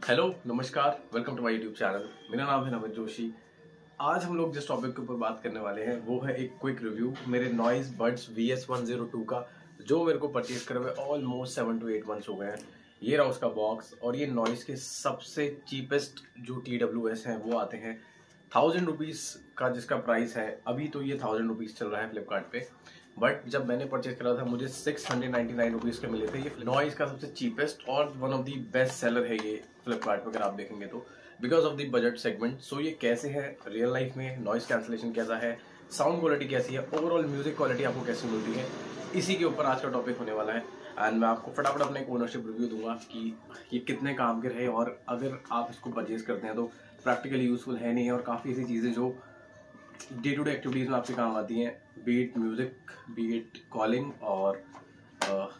Hello नमस्कार, welcome to my YouTube channel. मेरा नाम है नमित जोशी। आज हम लोग जिस टॉपिक के ऊपर बात करने वाले हैं वो है एक क्विक रिव्यू मेरे नॉइस बड्स VS102 का, जो मेरे को परचेज करे हुए ऑलमोस्ट 7 to 8 मंथ्स हो गए हैं। ये रहा उसका बॉक्स, और ये नॉइस के सबसे चीपेस्ट जो TWS हैं वो आते हैं 1000 रुपीज़ का, जिसका प्राइस है अभी तो ये 1000 रुपीज़ चल रहा है फ्लिपकार्ट पे। बट जब मैंने परचेज करा था मुझे 699 रुपीज़ के मिले थे। ये नॉइस का सबसे चीपेस्ट और one of the best seller है ये फ्लिपकार्ट पर, अगर आप देखेंगे तो, because of the budget segment. So ये कैसे है रियल लाइफ में, नॉइस कैंसलेशन कैसा है, साउंड क्वालिटी कैसी है, ओवरऑल म्यूजिक क्वालिटी आपको कैसी मिलती है, इसी के ऊपर आज का टॉपिक होने वाला है। एंड मैं आपको फटाफट अपना एक ओनरशिप रिव्यू दूंगा कि ये कितने काम के रहे, और अगर आप इसको परचेज करते हैं तो प्रैक्टिकली यूजफुल है नहीं है, और काफ़ी ऐसी चीज़ें जो डे टू डे एक्टिविटीज़ में आपके काम आती हैं, बीट म्यूजिक, बीट कॉलिंग, और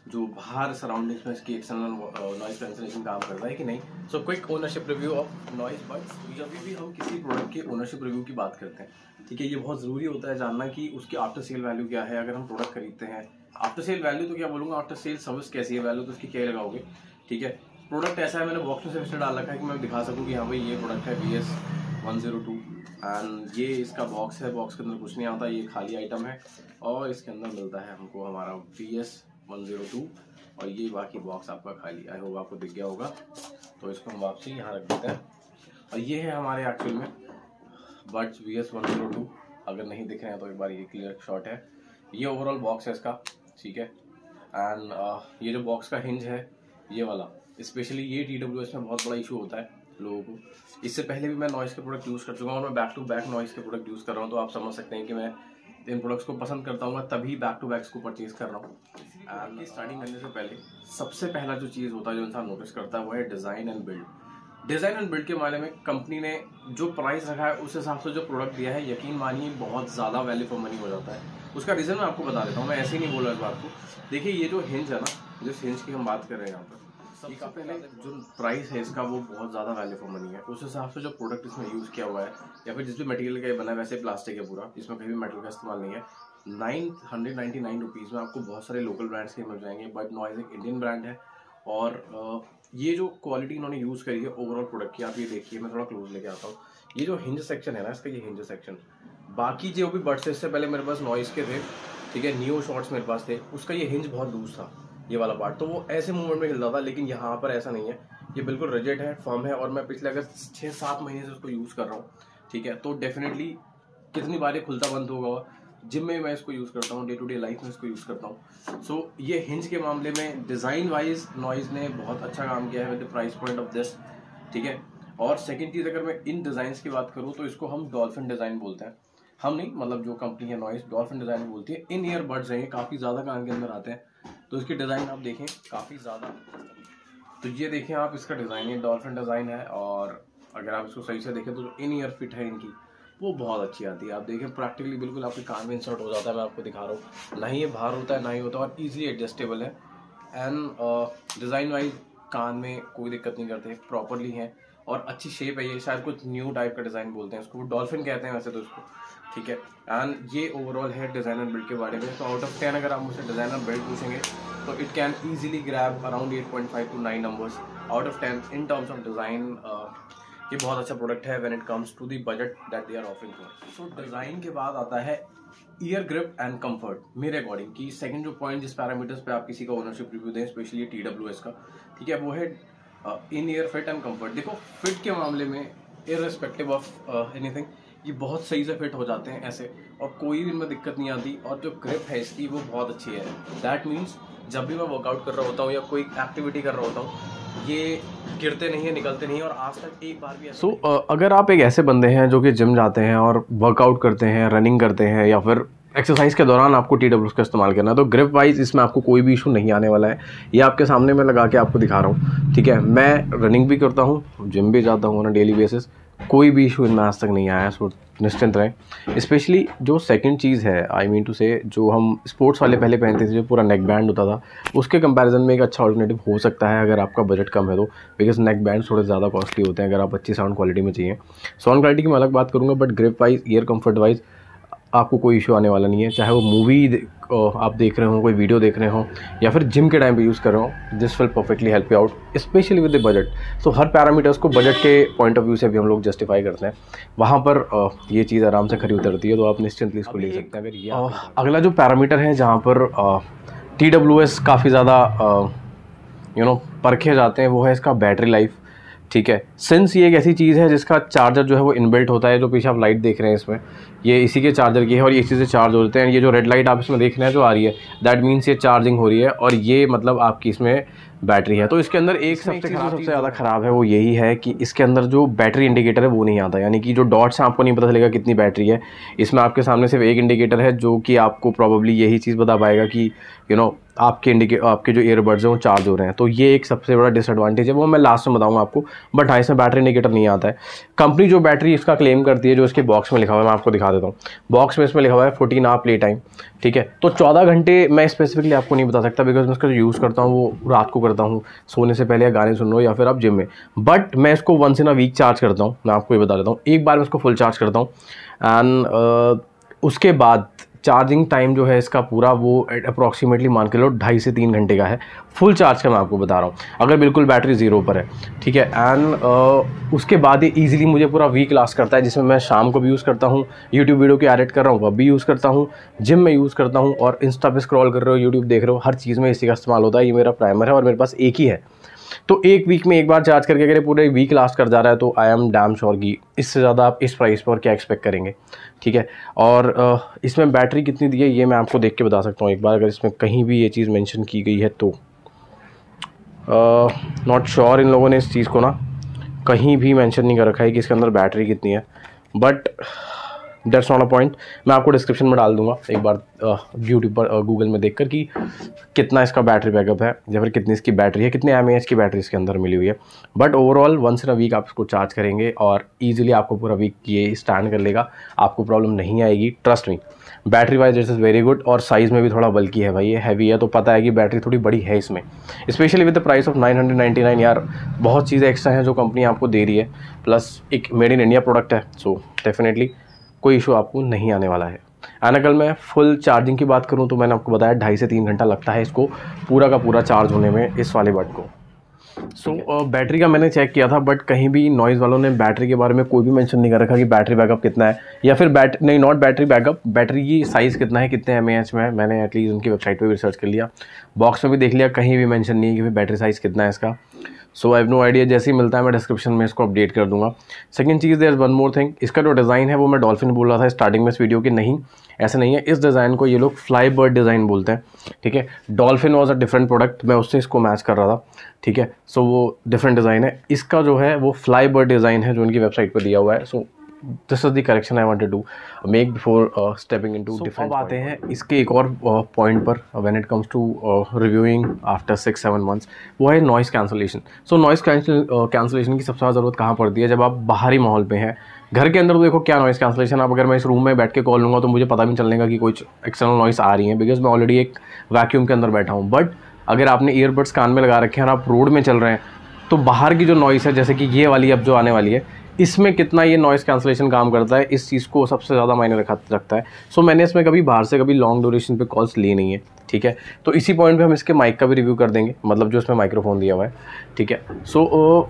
जो बाहर सराउंडिंग्स में इसकी एक्सटर्नल नॉइस कैंसलेशन काम करता है कि नहीं। So quick ownership review of noise buds. जब भी हम किसी प्रोडक्ट के ओनरशिप रिव्यू की बात करते हैं, ठीक है, ये बहुत ज़रूरी होता है जानना कि उसकी आफ्टर सेल वैल्यू क्या है। अगर हम प्रोडक्ट खरीदते हैं, आफ्टर सेल वैल्यू तो क्या बोलूँगा, आफ्टर सेल सर्विस कैसी है, वैल्यू तो उसकी क्या लगाओगे, ठीक है। प्रोडक्ट ऐसा है, मैंने बॉक्स में से डाल रखा है कि मैं दिखा सकूँ कि हाँ भाई ये प्रोडक्ट है VS102 एंड ये इसका बॉक्स है। बॉक्स के अंदर कुछ नहीं आता, ये खाली आइटम है, और इसके अंदर मिलता है हमको हमारा VS102, और ये बाकी बॉक्स आपका खाली। आई होप आपको दिख गया होगा, तो इसको हम वापसी यहाँ रख देते हैं। और ये है हमारे एक्चुअल में बड्स VS102। अगर नहीं दिख रहे हैं तो एक बार ये क्लियर शॉट है। ये ओवरऑल बॉक्स है इसका, ठीक है। एंड ये जो बॉक्स का हिंज है ये वाला, स्पेशली ये TWS में बहुत बड़ा इशू होता है लोगों को। इससे पहले भी मैं नॉइस के प्रोडक्ट यूज़ कर चुका हूँ, और मैं बैक टू बैक नॉइस के प्रोडक्ट यूज़ कर रहा हूँ, तो आप समझ सकते हैं कि मैं इन प्रोडक्ट्स को पसंद करता हूँ, तभी बैक टू बैक्स को परचेज कर रहा हूँ। एंड स्टार्टिंग करने से पहले सबसे पहला जो चीज़ होता है जो इंसान नोटिस करता है वो है design and build. Design and build के मामले में कंपनी ने जो प्राइस रखा है उस हिसाब से जो प्रोडक्ट दिया है, यकीन मानिए बहुत ज़्यादा वैल्यू फॉर मनी हो जाता है। उसका रीज़न मैं आपको बता देता हूँ, मैं ऐसे ही नहीं बोला इस बात को। देखिए, ये जो हिंज है ना, जिस हिंज की हम बात कर रहे हैं यहाँ पर, ये काफ़ी जो प्राइस है इसका वो बहुत ज़्यादा वैल्यू फॉर मनी है। उस हिसाब से जो प्रोडक्ट इसमें यूज़ किया हुआ है, या फिर जिस भी मटेरियल का ये बना है, वैसे प्लास्टिक है पूरा, इसमें कहीं भी मेटल का इस्तेमाल नहीं है। 999 रुपीज़ में आपको बहुत सारे लोकल ब्रांड्स के मिल जाएंगे, बट नॉइस एक इंडियन ब्रांड है। और ये जो क्वालिटी इन्होंने यूज़ करी है ओवरऑल प्रोडक्ट की, आप ये देखिए, मैं थोड़ा क्लोज लेके आता हूँ। ये जो हिंज सेक्शन है ना इसका, ये हिंज सेक्शन, बाकी जो भी बड्स है इससे पहले मेरे पास नॉइस के थे, ठीक है, नियो शॉर्ट्स मेरे पास थे, उसका ये हिंज बहुत लूज था, ये वाला पार्ट, तो वो ऐसे मूवमेंट में हिलता था। लेकिन यहाँ पर ऐसा नहीं है, ये बिल्कुल रिजिड है, फर्म है, और मैं पिछले अगर 6-7 महीने से उसको यूज़ कर रहा हूँ, ठीक है। तो डेफिनेटली कितनी बार ये खुलता बंद होगा, जिम में मैं इसको यूज़ करता हूँ, डे टू डे लाइफ में इसको यूज़ करता हूँ। सो ये हिंज के मामले में डिज़ाइन वाइज नॉइस ने बहुत अच्छा काम किया है with the price point of this, ठीक है। और सेकेंड चीज़, अगर मैं इन डिज़ाइंस की बात करूँ तो इसको हम डॉल्फिन डिज़ाइन बोलते हैं। हम नहीं, मतलब जो कंपनी है नॉइस डॉल्फिन डिज़ाइन बोलती है। इन ईयर बड्स हैं, काफ़ी ज़्यादा कान के अंदर आते हैं, तो इसकी डिज़ाइन आप देखें काफ़ी ज़्यादा। तो ये देखें आप, इसका डिज़ाइन, ये डॉल्फिन डिज़ाइन है, और अगर आप इसको सही से देखें तो जो इन ईयर फिट है इनकी वो बहुत अच्छी आती है। आप देखें प्रैक्टिकली बिल्कुल आपके कान में इंसर्ट हो जाता है, मैं आपको दिखा रहा हूँ, ना ही ये बाहर होता है ना ही होता है, और ईजिली एडजस्टेबल है। एंड डिज़ाइन वाइज कान में कोई दिक्कत नहीं करते, प्रॉपरली हैं, और अच्छी शेप है। ये शायद कुछ न्यू टाइप का डिज़ाइन बोलते हैं इसको, डॉल्फिन कहते हैं वैसे तो इसको, ठीक है। एंड ये ओवरऑल है डिज़ाइन एंड बिल्ड के बारे में। तो आउट ऑफ 10 अगर आप मुझसे डिज़ाइन एंड बिल्ड पूछेंगे तो it can easily grab around 8.5 to 9 numbers out of 10 in terms of design. ये बहुत अच्छा प्रोडक्ट है when it comes to the budget that they are offering for. So design के बाद आता है ईयर ग्रिप एंड कंफर्ट। मेरे according की सेकंड जो पॉइंट, जिस पैरामीटर्स पे आप किसी का ओनरशिप रिव्यू दें, स्पेशली TWS का, ठीक है, वो है in year fit and comfort. देखो, फिट के मामले में इररिस्पेक्टिव ऑफ एनीथिंग ये बहुत सही से फिट हो जाते हैं ऐसे, और कोई भी इनमें दिक्कत नहीं आती। और जो ग्रिप है इसकी वो बहुत अच्छी है। दैट मीन्स जब भी मैं वर्कआउट कर रहा होता हूँ या कोई एक्टिविटी कर रहा होता हूँ, ये गिरते नहीं है, निकलते नहीं है, और आज तक एक बार भी। सो अगर आप एक ऐसे बंदे हैं जो कि जिम जाते हैं और वर्कआउट करते हैं, रनिंग करते हैं, या फिर एक्सरसाइज के दौरान आपको TWS का इस्तेमाल करना है, तो ग्रिप वाइज इसमें आपको कोई भी इशू नहीं आने वाला है। ये आपके सामने मैं लगा के आपको दिखा रहा हूँ, ठीक है। मैं रनिंग भी करता हूँ, जिम भी जाता हूँ ना डेली बेसिस, कोई भी इशू इनमें आज तक नहीं आया। सो निश्चिंत रहें। स्पेशली जो सेकंड चीज़ है, आई मीन टू से, जो हम स्पोर्ट्स वाले पहले पहनते थे, जो पूरा नेक बैंड होता था, उसके कंपैरिजन में एक अच्छा ऑल्टरनेटिव हो सकता है अगर आपका बजट कम है तो, बिकॉज नेक बैंड थोड़े ज़्यादा कॉस्टली होते हैं अगर आप अच्छी साउंड क्वालिटी में चाहिए। साउंड क्वालिटी की मैं अलग बात करूँगा, but grip wise, year comfort wise आपको कोई इशू आने वाला नहीं है, चाहे वो मूवी आप देख रहे हो, कोई वीडियो देख रहे हो, या फिर जिम के टाइम पे यूज़ कर रहे हो, this will perfectly help you out specially with the budget. So her parameters को बजट के पॉइंट ऑफ व्यू से भी हम लोग जस्टिफाई करते हैं, वहाँ पर ये चीज़ आराम से खरी उतरती है, तो आप निश्चिंतली इसको ले सकते हैं। अगर ये अगला जो पैरामीटर है जहाँ पर TWS काफ़ी ज़्यादा परखे जाते हैं, वो है इसका बैटरी लाइफ। ठीक है, सिंस ये एक ऐसी चीज़ है जिसका चार्जर जो है वो इनबिल्ट होता है, जो पीछे आप लाइट देख रहे हैं इसमें, ये इसी के चार्जर की है और ये इसी से चार्ज होते हैं। ये जो रेड लाइट आप इसमें देख रहे हैं जो आ रही है, दैट मीन्स ये चार्जिंग हो रही है और ये मतलब आपकी इसमें बैटरी है। तो इसके अंदर एक सबसे ज़्यादा ख़राब है वो यही है कि इसके अंदर जो बैटरी इंडिकेटर है वो नहीं आता, यानी कि जो डॉट्स हैं आपको नहीं पता चलेगा कितनी बैटरी है। इसमें आपके सामने सिर्फ एक इंडिकेटर है जो कि आपको प्रॉब्ली यही चीज़ बता पाएगा कि आपके जो ईयरबड्स हैं वो चार्ज हो रहे हैं। तो ये एक सबसे बड़ा डिसएडवांटेज है, वो मैं लास्ट में बताऊंगा आपको। बट हाँ, इसमें बैटरी इंडिकेटर नहीं आता है। कंपनी जो बैटरी इसका क्लेम करती है, जो इसके बॉक्स में लिखा हुआ है, मैं आपको दिखा देता हूँ। बॉक्स में इसमें लिखा हुआ है 14 आवर प्ले टाइम। ठीक है, तो 14 घंटे मैं स्पेसिफिकली आपको नहीं बता सकता, बिकॉज मैं इसका जो यूज़ करता हूँ वो रात को करता हूँ सोने से पहले, या गाने सुन लो, या फिर आप जिम में। बट मैं इसको once in a week charge करता हूँ। मैं आपको ये बता देता हूँ, एक बार मैं इसको फुल चार्ज करता हूँ एंड उसके बाद चार्जिंग टाइम जो है इसका पूरा वो अप्रॉक्सीमेटली मान के लो 2.5 से 3 घंटे का है फुल चार्ज का। मैं आपको बता रहा हूँ अगर बिल्कुल बैटरी ज़ीरो पर है। ठीक है, एंड उसके बाद ये ईजिली मुझे पूरा वीक लास्ट करता है, जिसमें मैं शाम को भी यूज़ करता हूँ, यूट्यूब वीडियो की एडिट कर रहा हूँ वह भी यूज़ करता हूँ, जिम में यूज़ करता हूँ, और इंस्टा पे स्क्रॉल कर रहे हो, यूट्यूब देख रहे हो, हर चीज़ में इसी का इस्तेमाल होता है। ये मेरा प्राइमर है और मेरे पास एक ही है। तो एक वीक में एक बार चार्ज करके अगर ये पूरे वीक लास्ट कर जा रहा है तो आई एम डैम श्योर कि इससे ज़्यादा आप इस प्राइस पर क्या एक्सपेक्ट करेंगे। ठीक है, और इसमें बैटरी कितनी दी है ये मैं आपको देख के बता सकता हूँ एक बार, अगर इसमें कहीं भी ये चीज़ मेंशन की गई है तो। नॉट श्योर, इन लोगों ने इस चीज़ को ना कहीं भी मेंशन नहीं कर रखा है कि इसके अंदर बैटरी कितनी है, but that's not a point. मैं आपको डिस्क्रिप्शन में डाल दूंगा एक बार यूट्यूब पर गूगल में देखकर कि कितना इसका बैटरी बैकअप है या फिर कितनी इसकी बैटरी है, कितने mAh की बैटरी इसके अंदर मिली हुई है। But overall once in a week आप इसको चार्ज करेंगे और ईजिली आपको पूरा वीक ये स्टैंड कर लेगा, आपको प्रॉब्लम नहीं आएगी, trust me. Battery wise this is very good, और साइज़ में भी थोड़ा बल्कि है भाई, ये हैवी है तो पता है कि बैटरी थोड़ी बड़ी है इसमें, specially with the price of 999 यार। बहुत चीज़ें एक्स्ट्रा हैं जो कंपनी आपको दे रही है, प्लस एक मेड इन इंडिया प्रोडक्ट है, सो डेफिनेटली कोई इशू आपको नहीं आने वाला है। एंड अगर मैं फुल चार्जिंग की बात करूं तो मैंने आपको बताया 2.5 से 3 घंटा लगता है इसको पूरा का पूरा चार्ज होने में इस वाले बड को। सो बैटरी का मैंने चेक किया था, बट कहीं भी नॉइज़ वालों ने बैटरी के बारे में कोई भी मेंशन नहीं कर रखा कि बैटरी बैकअप कितना है, या फिर नॉट बैटरी बैकअप, बैटरी की साइज़ कितना है, कितने mAh में है। मैंने एटलीस्ट उनकी वेबसाइट पर भी रिसर्च कर लिया, बॉक्स में भी देख लिया, कहीं भी मेंशन नहीं है कि भाई बैटरी साइज़ कितना है इसका। सो आई हैव नो आइडिया, जैसे ही मिलता है मैं डिस्क्रिप्शन में इसको अपडेट कर दूंगा। सेकंड चीज़, there is one more thing, इसका जो डिज़ाइन है वो मैं डॉल्फिन बोल रहा था स्टार्टिंग में इस वीडियो की, नहीं ऐसा नहीं है। इस डिज़ाइन को ये लोग फ्लाई बर्ड डिज़ाइन बोलते हैं। ठीक है, dolphin was a different product, मैं उससे इसको मैच कर रहा था। ठीक है, सो वो डिफरेंट डिज़ाइन है, इसका जो है वो फ्लाई बर्ड डिज़ाइन है जो उनकी वेबसाइट पर दिया हुआ है। So this is the correction I wanted to make before stepping into different. अब आते हैं इसके एक और पॉइंट पर when it comes to reviewing after 6-7 months, वो है noise cancellation. So noise cancellation की सबसे ज़्यादा ज़रूरत कहाँ पड़ती है, जब आप बाहरी माहौल पे हैं। घर के अंदर तो देखो क्या नॉइज़ कैंसलेशन, आप अगर मैं इस रूम में बैठ के कॉल लूँगा तो मुझे पता भी नहीं चलने का कि कुछ एक्सटर्नल नॉइज़ आ रही है, बिकॉज मैं ऑलरेडी एक वैक्यूम के अंदर बैठा हूँ। बट अगर आपने ईयरबड्स कान में लगा रखे हैं और आप रोड में चल रहे हैं तो बाहर की जो नॉइज़ है, जैसे कि ये वाली अब जो आने वाली है, इसमें कितना ये नॉइज़ कैंसलेशन काम करता है, इस चीज़ को सबसे ज़्यादा मायने रखता है। सो मैंने इसमें कभी बाहर से कभी लॉन्ग ड्यूरेशन पे कॉल्स ली नहीं है। ठीक है, तो इसी पॉइंट पे हम इसके माइक का भी रिव्यू कर देंगे, मतलब जो इसमें माइक्रोफोन दिया हुआ है। ठीक है, सो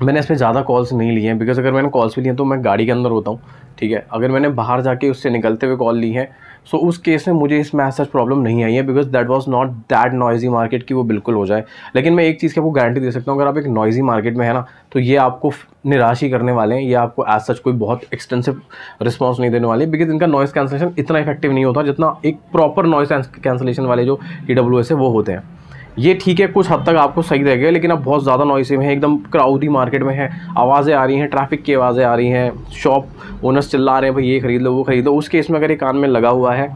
मैंने इसमें ज़्यादा कॉल्स नहीं लिए हैं, बिकॉज अगर मैंने कॉल्स भी लिए तो मैं गाड़ी के अंदर होता हूँ। ठीक है, अगर मैंने बाहर जाके उससे निकलते हुए कॉल ली है, सो उस केस में मुझे इसमें ऐसा प्रॉब्लम नहीं आई है, because that was not that noisy market कि वो बिल्कुल हो जाए। लेकिन मैं एक चीज़ की आपको गारंटी दे सकता हूँ, अगर आप एक नॉइजी मार्केट में है ना, तो ये आपको निराश ही करने वाले हैं, ये आपको एज सच कोई बहुत एक्सटेंसिव रिस्पॉन्स नहीं देने वाले, बिकॉज इनका नॉइज़ कैंसलेशन इतना इफेक्टिव नहीं होता जितना एक प्रॉपर नॉइज़ कैंसलेशन वाले जो TWS है वो होते हैं। ये ठीक है, कुछ हद तक आपको सही रहेगा, लेकिन अब बहुत ज़्यादा नॉइसी में है, एकदम क्राउडी मार्केट में है, आवाज़ें आ रही हैं, ट्रैफिक की आवाज़ें आ रही हैं, शॉप ओनर्स चिल्ला रहे हैं भाई ये खरीद लो वो खरीद लो, उस केस में अगर ये कान में लगा हुआ है,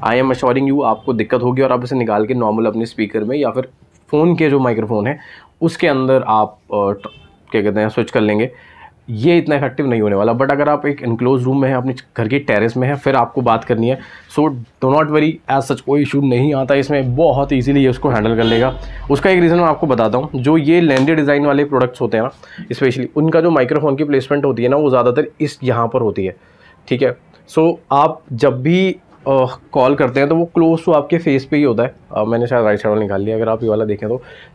आई एम अश्योरिंग यू आपको दिक्कत होगी, और आप इसे निकाल के नॉर्मल अपने स्पीकर में या फिर फ़ोन के जो माइक्रोफोन है उसके अंदर आप क्या कहते हैं स्विच कर लेंगे, ये इतना इफेक्टिव नहीं होने वाला। बट अगर आप एक इनक्लोज रूम में हैं, अपने घर की टेरेस में है, फिर आपको बात करनी है, so do not worry, as such कोई इशू नहीं आता इसमें, बहुत इजीली ये उसको हैंडल कर लेगा। उसका एक रीज़न मैं आपको बताता हूँ, जो ये लेंदी डिज़ाइन वाले प्रोडक्ट्स होते हैं ना, स्पेशली उनका जो माइक्रोफोन की प्लेसमेंट होती है ना, वो ज़्यादातर इस यहाँ पर होती है। ठीक है, सो आप जब भी कॉल करते हैं तो वो क्लोज टू आपके फेस पे ही होता है। मैंने शायद राइट साइड वाला निकाल लिया, अगर आप ये वाला देखें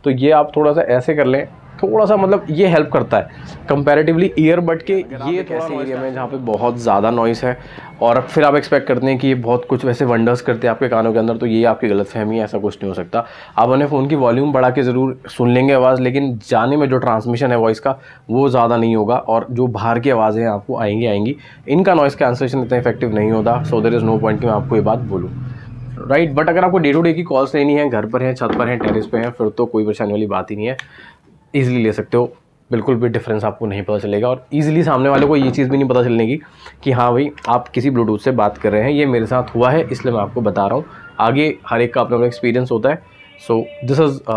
तो ये आप थोड़ा सा ऐसे कर लें, थोड़ा सा मतलब ये हेल्प करता है कंपैरेटिवली ईयरबड के। ये थोड़ा एरिया में जहाँ पे बहुत ज़्यादा नॉइस है और फिर आप एक्सपेक्ट करते हैं कि ये बहुत कुछ वैसे वंडर्स करते हैं आपके कानों के अंदर, तो ये आपकी गलतफहमी है, ऐसा कुछ नहीं हो सकता। आप अपने फ़ोन की वॉल्यूम बढ़ा के ज़रूर सुन लेंगे आवाज़, लेकिन जाने में जो ट्रांसमिशन है वॉइस का वो ज़्यादा नहीं होगा, और जो बाहर की आवाज़ें आपको आएंगी इनका नॉइस कैंसलेशन इतना इफेक्टिव नहीं होता। So there is no point कि मैं आपको ये बात बोलूँ, राइट। बट अगर आपको डे टू डे की कॉल्स लेनी है, घर पर हैं, छत पर हैं, टेरेस पे हैं, फिर तो कोई परेशानी वाली बात ही नहीं है, ईजिली ले सकते हो, बिल्कुल भी डिफरेंस आपको नहीं पता चलेगा। और ईजिली सामने वाले को ये चीज़ भी नहीं पता चलने की कि हाँ भाई आप किसी ब्लूटूथ से बात कर रहे हैं। ये मेरे साथ हुआ है इसलिए मैं आपको बता रहा हूँ, आगे हर एक का अपना अपना एक्सपीरियंस होता है। So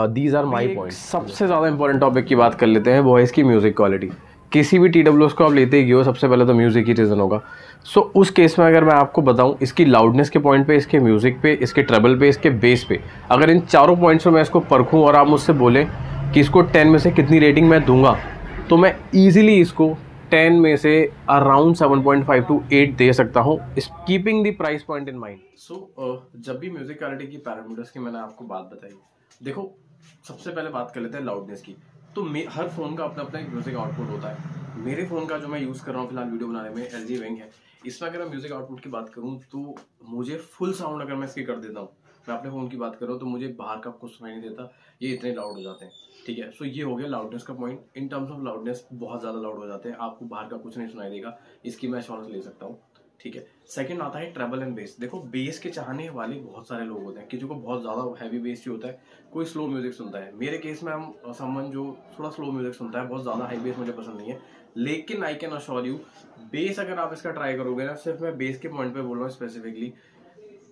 these are my points. सबसे ज़्यादा इंपॉर्टेंट टॉपिक की बात कर लेते हैं, वो है इसकी म्यूज़िक क्वालिटी। किसी भी TWS को आप लेते ही हो, सबसे पहले तो म्यूज़िक ही रीज़न होगा। सो उस केस में अगर मैं आपको बताऊं, इसकी लाउडनेस के पॉइंट पे, इसके म्यूज़िक पे, इसके ट्रेबल पे, इसके बेस पे, अगर इन चारों पॉइंट्स पे मैं इसको परखूं और आप मुझसे बोलें कि इसको 10 में से कितनी रेटिंग मैं दूंगा, तो मैं ईजिली इसको 10 में से अराउंड 7.5 to 8 दे सकता हूँ, keeping the price point in mind. So जब भी म्यूजिक क्वालिटी की पैरामीटर्स की मैंने आपको बात बताई, देखो सबसे पहले बात कर लेते हैं लाउडनेस की। तो हर फोन का अपना अपना एक म्यूजिक आउटपुट होता है। मेरे फोन का जो मैं यूज कर रहा हूँ फिलहाल वीडियो बनाने में, LG Wing है। इसमें अगर मैं म्यूजिक आउटपुट की बात करूँ तो मुझे फुल साउंड अगर मैं इसकी कर देता हूँ, मैं अपने फोन की बात कर रहा हूँ, तो मुझे बाहर का कुछ सुनाई नहीं देता, ये इतने लाउड हो जाते हैं। ठीक है, सो ये हो गया लाउडनेस का point. In terms of loudness बहुत ज़्यादा लाउड हो जाते हैं, आपको बाहर का कुछ नहीं सुनाई देगा, इसकी मैं एश्योरेंस ले सकता हूँ। ठीक है, सेकंड आता है ट्रेबल एंड बेस। देखो बेस के चाहने वाले बहुत सारे लोग होते हैं, किसी को बहुत ज़्यादा हैवी बेस ही होता है, कोई स्लो म्यूजिक सुनता है। मेरे केस में हम समवन जो थोड़ा स्लो म्यूजिक सुनता है, बहुत ज़्यादा हाई बेस मुझे पसंद नहीं है, लेकिन I can assure you base अगर आप इसका ट्राई करोगे ना, सिर्फ मैं बेस के पॉइंट पे बोल रहा हूँ स्पेसिफिकली,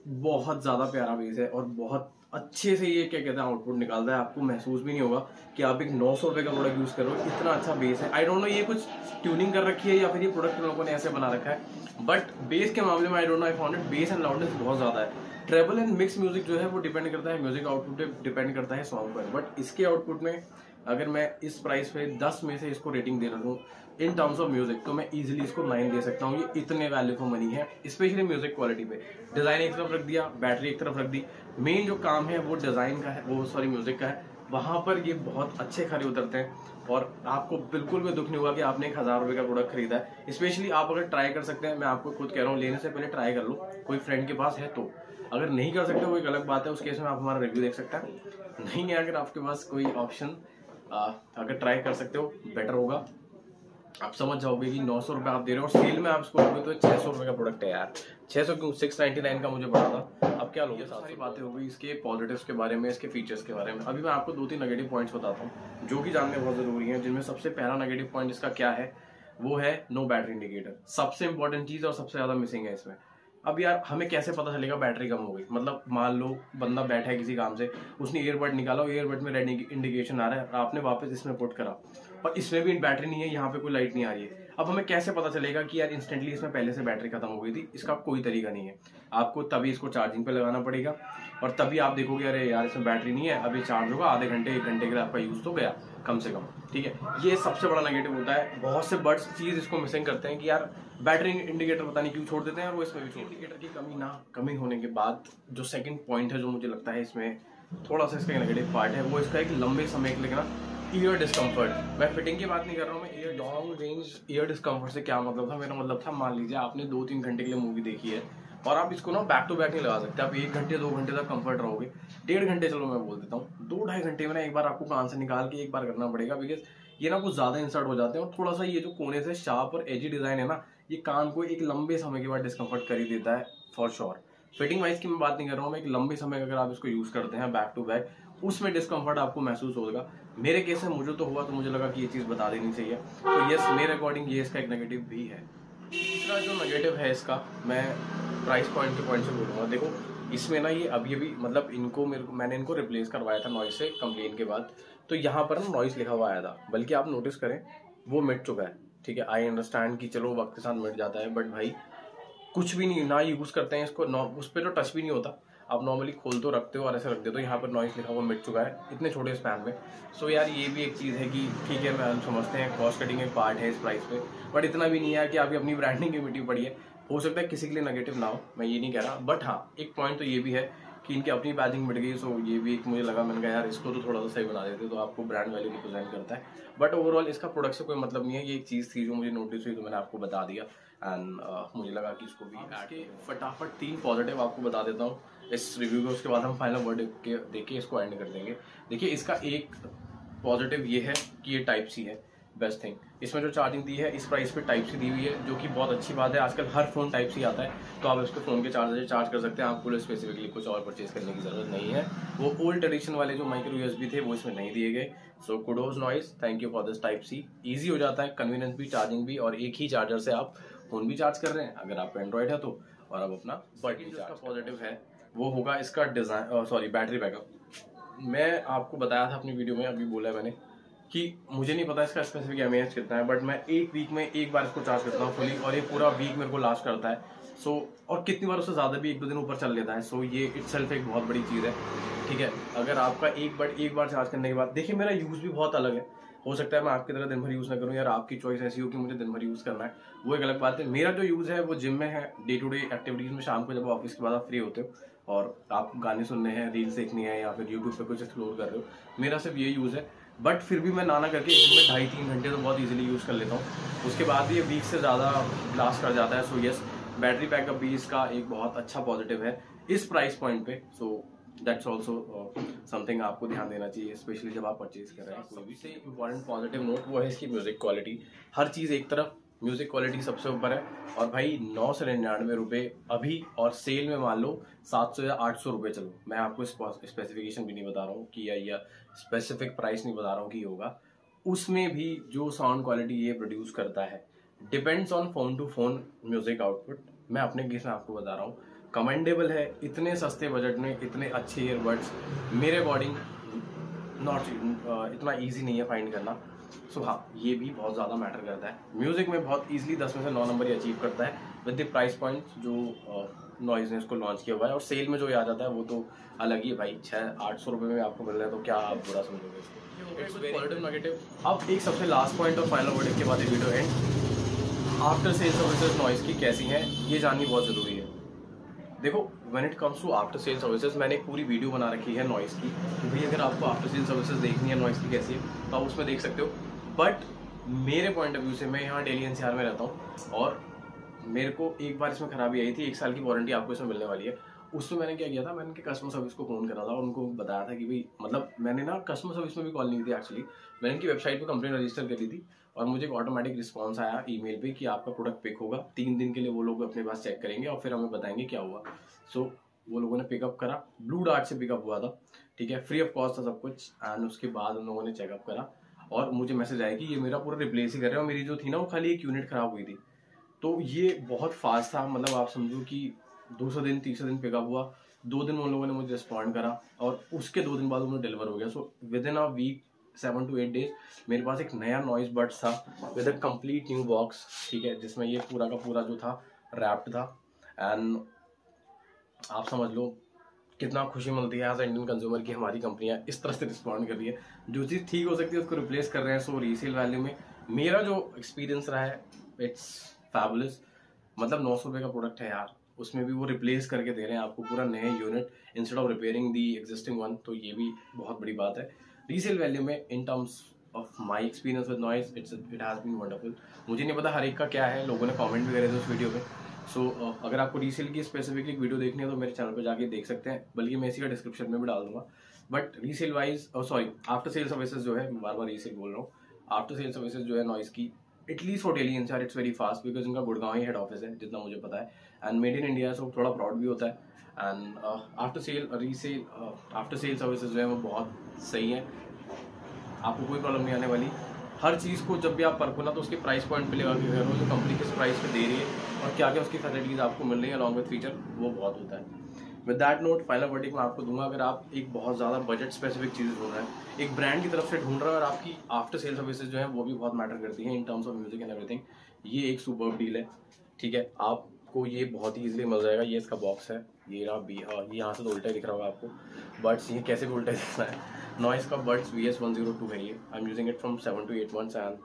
बहुत ज़्यादा प्यारा बेस है और बहुत अच्छे से ये क्या कहते हैं आउटपुट निकालता है। आपको महसूस भी नहीं होगा कि आप एक 900 रुपये का प्रोडक्ट यूज़ कर रहे हो, इतना अच्छा बेस है। आई डोंट नो ये कुछ ट्यूनिंग कर रखी है या फिर ये प्रोडक्ट लोगों ने ऐसे बना रखा है, बट बेस के मामले में I don't know, I found it base and loudness बहुत ज़्यादा है। ट्रेबल एंड मिक्स म्यूजिक जो है वो डिपेंड करता है म्यूजिक आउटपुट पे, डिपेंड करता है सॉन्ग पर, बट इसके आउटपुट में अगर मैं इस प्राइस पे 10 में से इसको रेटिंग दे रहा हूँ इन टर्म्स ऑफ म्यूजिक, तो मैं इजीली इसको 9 दे सकता हूँ। ये इतने वैल्यू फॉर मनी है, स्पेशली म्यूजिक क्वालिटी पे। डिजाइन एक तरफ रख दिया, बैटरी एक तरफ रख दी, मेन जो काम है वो डिजाइन का है, वो सॉरी म्यूजिक का है, वहां पर ये बहुत अच्छे खरे उतरते हैं और आपको बिल्कुल भी दुख नहीं होगा कि आपने 1000 रुपये का प्रोडक्ट खरीदा है। स्पेशली आप अगर ट्राई कर सकते हैं, मैं आपको खुद कह रहा हूँ, लेने से पहले ट्राई कर लो, कोई फ्रेंड के पास है तो। अगर नहीं कर सकते वो एक अलग बात है, उस केस में आप हमारा रिव्यू देख सकते हैं। नहीं है अगर आपके पास कोई ऑप्शन, अगर ट्राई कर सकते हो बेटर होगा। आप समझ जाओगे कि 900 रुपये आप दे रहे हो और सेल में आप इसको लोगे तो 600 रुपये का प्रोडक्ट है यार। 600 क्यों, 699 का मुझे पड़ा था, अब क्या लोगे। सारी बातें हो गई इसके पॉजिटिव्स के बारे में, इसके फीचर्स के बारे में। अभी मैं आपको 2-3 नेगेटिव पॉइंट्स बताता हूँ जो कि जानने बहुत जरूरी है, जिनमें सबसे पहला नेगेटिव पॉइंट इसका क्या है, वो है नो बैटरी इंडिकेटर। सबसे इंपॉर्टेंट चीज और सबसे ज्यादा मिसिंग है इसमें। अब यार हमें कैसे पता चलेगा बैटरी कम हो गई, मतलब मान लो बंदा बैठा है किसी काम से, उसने ईयरबड निकाला, ईयरबड में रेड इंडिकेशन आ रहा है, आपने वापस इसमें पुट करा और इसमें भी बैटरी नहीं है, यहाँ पे कोई लाइट नहीं आ रही है। अब हमें कैसे पता चलेगा कि यार इंस्टेंटली इसमें पहले से बैटरी खत्म हो गई थी? इसका कोई तरीका नहीं है। आपको तभी इसको चार्जिंग पे लगाना पड़ेगा और तभी आप देखोगे अरे यार इसमें बैटरी नहीं है, अभी चार्ज होगा, आधे घंटे 1 घंटे के लिए आपका यूज तो गया कम से कम। ठीक है, ये सबसे बड़ा नेगेटिव होता है। बहुत से बर्ड्स चीज इसको मिसिंग करते हैं कि यार बैटरी इंडिकेटर पता नहीं क्यों छोड़ देते हैं, और वो इसमें भी इंडिकेटर की कमी होने के बाद जो सेकंड पॉइंट है जो मुझे लगता है इसमें थोड़ा सा इसका नेगेटिव पार्ट है, वो इसका एक लंबे समय के लिए ना ईयर डिस्कम्फर्ट। मैं फिटिंग की बात नहीं कर रहा हूँ, मैं year long range year discomfort से क्या मतलब था, मेरा मतलब था मान लीजिए आपने 2-3 घंटे के लिए मूवी देखी है और आप इसको ना बैक टू बैक नहीं लगा सकते, आप 1 घंटे 2 घंटे तक कंफर्ट रहोगे, 1.5 घंटे चलो मैं बोल देता हूँ, 2-2.5 घंटे में ना एक बार आपको कान से निकाल के एक बार करना पड़ेगा, बिकॉज ये ना कुछ ज्यादा इंसर्ट हो जाते हैं और थोड़ा सा ये जो कोने से शार्प और एजी डिजाइन है ना, ये कान को एक लंबे समय के बाद डिस्कम्फर्ट कर ही देता है फॉर श्योर। फिटिंग वाइज की मैं बात नहीं कर रहा हूँ, मैं एक लंबे समय अगर आप इसको यूज करते हैं बैक टू बैक, उसमें डिस्कम्फर्ट आपको महसूस होगा। मेरे केस में मुझे तो हुआ, तो मुझे लगा कि ये चीज़ बता देनी चाहिए। तो यस, मेरे अकॉर्डिंग ये इसका एक नेगेटिव भी है। तीसरा जो नेगेटिव है इसका, मैं प्राइस पॉइंट के पॉइंट से बोलूँगा। देखो इसमें ना ये अभी मतलब मैंने इनको रिप्लेस करवाया था नॉइस से कंप्लेन के बाद, तो यहाँ पर ना नॉइस लिखा हुआ आया था, बल्कि आप नोटिस करें वो मिट चुका है। ठीक है, आई अंडरस्टैंड कि चलो वक्त के साथ मिट जाता है, बट भाई कुछ भी नहीं ना यूज करते हैं इसको, उस पर तो टच भी नहीं होता, आप नॉर्मली खोल तो रखते हो और ऐसे रख देते हो, यहाँ पर नॉइस लिखा हुआ मिट चुका है इतने छोटे स्पैन में। सो यार ये भी एक चीज़ है कि ठीक है, मैं समझते हैं कॉस्ट कटिंग एक पार्ट है इस प्राइस पे, बट इतना भी नहीं है कि आपकी अपनी ब्रांडिंग की मिट्टी पड़ी है। हो सकता है किसी के लिए नेगेटिव ना हो, मैं ये नहीं कह रहा, बट हाँ एक पॉइंट तो ये भी है कि इनकी अपनी पैकिंग मिट गई, सो ये भी एक मुझे लगा, मैंने कहा यार इसको तो थोड़ा सा सही बना देते तो आपको ब्रांड वैल्यू रिप्रेजेंट करता है। बट ओवरऑल इसका प्रोडक्ट से कोई मतलब नहीं है, ये एक चीज़ थी जो मुझे नोटिस हुई तो मैंने आपको बता दिया एंड मुझे लगा कि इसको भी ऐड के फटाफट 3 पॉजिटिव आपको बता देता हूँ इस रिव्यू के, उसके बाद हम फाइनल वर्ड देख के इसको एंड कर देंगे। देखिए इसका एक पॉजिटिव ये है कि ये टाइप सी है, बेस्ट थिंग। इसमें जो चार्जिंग दी है इस प्राइस पे टाइप सी दी हुई है, जो कि बहुत अच्छी बात है। आजकल हर फोन टाइप सी आता है, तो आप इसको फोन के चार्जर से चार्ज कर सकते हैं, आपको स्पेसिफिकली कुछ और परचेज करने की जरूरत नहीं है। वो ओल्ड ट्रेडिशन वाले जो माइक्रो यूएसबी थे वो इसमें नहीं दिए गए। So kudos Noise, thank you for this type C. Easy हो जाता है, कन्वीनियंस भी, चार्जिंग भी, और एक ही चार्जर से आप फोन भी चार्ज कर रहे हैं अगर आपका एंड्रॉइड है तो, और अब अपना बटन जो इसका पॉजिटिव है वो होगा इसका डिजाइन, सॉरी बैटरी बैकअप। मैं आपको बताया था अपनी वीडियो में, अभी बोला है मैंने कि मुझे नहीं पता इसका स्पेसिफिक एमएएच कितना है, बट मैं एक वीक में एक बार इसको चार्ज करता हूँ फुली, और ये पूरा वीक मेरे को लास्ट करता है। सो और कितनी बार उससे ज़्यादा भी 1-2 दिन ऊपर चल लेता है। सो ये इटसेल्फ एक बहुत बड़ी चीज़ है, ठीक है। अगर आपका एक बार चार्ज करने के बाद, देखिए मेरा यूज़ भी बहुत अलग है, हो सकता है मैं आपकी तरह दिन भर यूज़ ना करूँ, यार आपकी चॉइस ऐसी हो कि मुझे दिन भर यूज़ करना है, वो एक अलग बात है। मेरा जो यूज़ है वो जिम में है, डे टू डे एक्टिविटीज़ में, शाम को जब ऑफिस के बाद आप फ्री होते हो और आप गाने सुनने हैं, रील्स देखनी है, या फिर यूट्यूब पे कुछ एक्सप्लोर कर रहे हो, मेरा सिर्फ ये यूज़ है। बट फिर भी मैं नाना करके दिन में 2.5-3 घंटे तो बहुत इजीली यूज़ कर लेता हूँ, उसके बाद भी ये वीक से ज़्यादा लास्ट कर जाता है। सो यस, बैटरी बैकअप भी इसका एक बहुत अच्छा पॉजिटिव है इस प्राइस पॉइंट पे। सो दैट्स ऑल्सो समथिंग आपको ध्यान देना चाहिए, स्पेशली जब आप परचेज कर रहे हैं। सबसे इंपॉर्टेंट पॉजिटिव नोट वो है इसकी म्यूजिक क्वालिटी। हर चीज़ एक तरफ, म्यूजिक क्वालिटी सबसे ऊपर है। और भाई 999 रुपये अभी, और सेल में मान लो 700 या 800 रुपये चलो, मैं आपको स्पेसिफिकेशन भी नहीं बता रहा हूँ कि या स्पेसिफिक प्राइस नहीं बता रहा हूँ कि होगा, उसमें भी जो साउंड क्वालिटी ये प्रोड्यूस करता है depends on phone to phone music output. मैं अपने केस में आपको बता रहा हूँ, कमेंडेबल है। इतने सस्ते बजट में इतने अच्छे ईयरबड्स मेरे अकॉर्डिंग नॉट इतना इजी नहीं है फाइंड करना। सो हाँ, ये भी बहुत ज़्यादा मैटर करता है। म्यूजिक में बहुत इजीली 10 में से 9 नंबर ही अचीव करता है विद द प्राइस पॉइंट जो नॉइज ने इसको लॉन्च किया हुआ है। और सेल में जो आ जाता है वो तो अलग ही है भाई, 600-800 रुपये में आपको मिल रहा है, तो क्या आप बुरा समझोगे इसको। It's positive negative. अब एक सबसे लास्ट पॉइंट और फाइनल वर्डिक्ट के बाद ये video end, after sale services Noise की कैसी हैं ये जाननी बहुत ज़रूरी है। देखो, when it comes to after sale services, मैंने एक पूरी वीडियो बना रखी है नॉइस की, कि भाई अगर आपको आफ्टर सेल सर्विसेज देखनी है नॉइस की कैसी है तो आप उसमें देख सकते हो। बट मेरे पॉइंट ऑफ व्यू से, मैं यहाँ डेली एनसीआर में रहता हूँ और मेरे को एक बार इसमें खराबी आई थी, 1 साल की वारंटी आपको इसमें मिलने वाली है। उसमें मैंने क्या किया था, मैंने कस्टमर सर्विस को फ़ोन करा था और उनको बताया था कि भाई, मतलब मैंने ना कस्टमर सर्विस में भी कॉल नहीं की थी एक्चुअली, मैंने इनकी वेबसाइट पे कंप्लेंट रजिस्टर करी थी और मुझे एक ऑटोमेटिक रिस्पांस आया ईमेल पे कि आपका प्रोडक्ट पिक होगा। 3 दिन के लिए वो लोग अपने पास चेक करेंगे और फिर हमें बताएंगे क्या हुआ। सो वो लोगों ने पिकअप करा, ब्लू डार्ट से पिकअप हुआ था, ठीक है, फ्री ऑफ कॉस्ट था सब कुछ। एंड उसके बाद उन लोगों ने चेकअप करा और मुझे मैसेज आया कि ये मेरा पूरा रिप्लेस ही कर रहे हैं, और मेरी जो थी ना वो खाली एक यूनिट खराब हुई थी। तो ये बहुत फास्ट था, मतलब आप समझो कि 200 दिन 300 दिन पिकअप हुआ, 2 दिन उन लोगों ने मुझे रिस्पॉन्ड करा और उसके 2 दिन बाद उन्हें डिलीवर हो गया। So within a week 7 to 8 days मेरे पास एक नया नॉइज बड्स था with a complete new box, ठीक है, जिसमें ये पूरा का पूरा जो था रैप्ड था। एंड आप समझ लो कितना खुशी मिलती है एज अ इंडियन कंज्यूमर की हमारी कंपनियां इस तरह से रिस्पॉन्ड कर रही है। जो चीज़ ठीक हो सकती है उसको रिप्लेस कर रहे हैं। सो रीसेल वैल्यू में मेरा जो एक्सपीरियंस रहा है, इट्स फैबुलस। मतलब 900 रुपये का प्रोडक्ट है यार, उसमें भी वो रिप्लेस करके दे रहे हैं आपको पूरा नए unit instead of repairing the existing one, तो ये भी बहुत बड़ी बात है रीसेल वैल्यू में। In terms of my experience with Noise, it has been wonderful. मुझे नहीं पता हर एक का क्या है, लोगों ने कमेंट भी करे थे उस वीडियो में। सो अगर आपको रीसेल की स्पेसिफिकली वीडियो देखनी है तो मेरे चैनल पर जाके देख सकते हैं, बल्कि मैं इसी का डिस्क्रिप्शन में भी डाल दूंगा। But resale wise, sorry, after sale services जो है, बार बार रीसेल बोल रहा हूँ, आफ्टर सेल सर्विसेज जो है नॉइज की, at least for daily NCR it's very fast, because इनका गुड़गांव ही हेड ऑफिस है जितना मुझे पता है, एंड मेड इन इंडिया, सो थोड़ा प्राउड भी होता है। And after cell resale, after sale services जो है वो बहुत सही है, आपको कोई प्रॉब्लम नहीं आने वाली। हर चीज़ को जब भी आप परखो ना तो उसके प्राइस पॉइंट पे लगा के करो, जो कंपनी किस प्राइस पे दे रही है और क्या क्या उसकी फैसिलिटीज़ आपको मिल रही है अलॉन्ग विद फीचर, वो बहुत होता है। With that note, final verdict मैं आपको दूंगा, अगर आप एक बहुत ज़्यादा बजट स्पेसिफिक चीज़ ढूंढ रहे हैं, एक ब्रांड की तरफ से ढूंढ रहे हैं, और आपकी आफ्टर सेल सर्विसेज जो है वो भी बहुत मैटर करती हैं इन terms of music and everything, ये एक सुपर्ब डील है, ठीक है। आपको ये बहुत ही ईजिली मिल जाएगा। ये इसका बॉक्स है, ये रहा ये यहाँ से तो उल्टा ही दिख रहा होगा आपको, बट्स ये कैसे भी उल्टा ही दिखना है। नॉइस का बड्स VS102 है ये, I am using it from 7 to 8 months and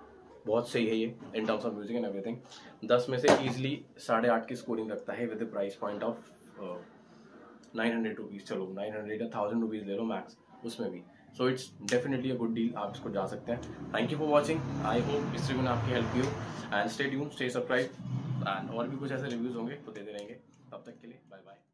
बहुत सही है ये इन terms of music and everything. 10 में से ईजिली 8.5 की स्कोरिंग रखता है with price point of 900 rupees. चलो 900 या 1000 रुपीज़ ले लो मैक्स उसमें भी। So it's definitely a good deal, आप इसको जा सकते हैं। Thank you for watching, I hope इस रिव्यू ने आपकी हेल्प की हो। And stay tuned, stay subscribe, and और भी कुछ ऐसे रिव्यूज़ होंगे तो देते रहेंगे। तब तक के लिए बाय बाय।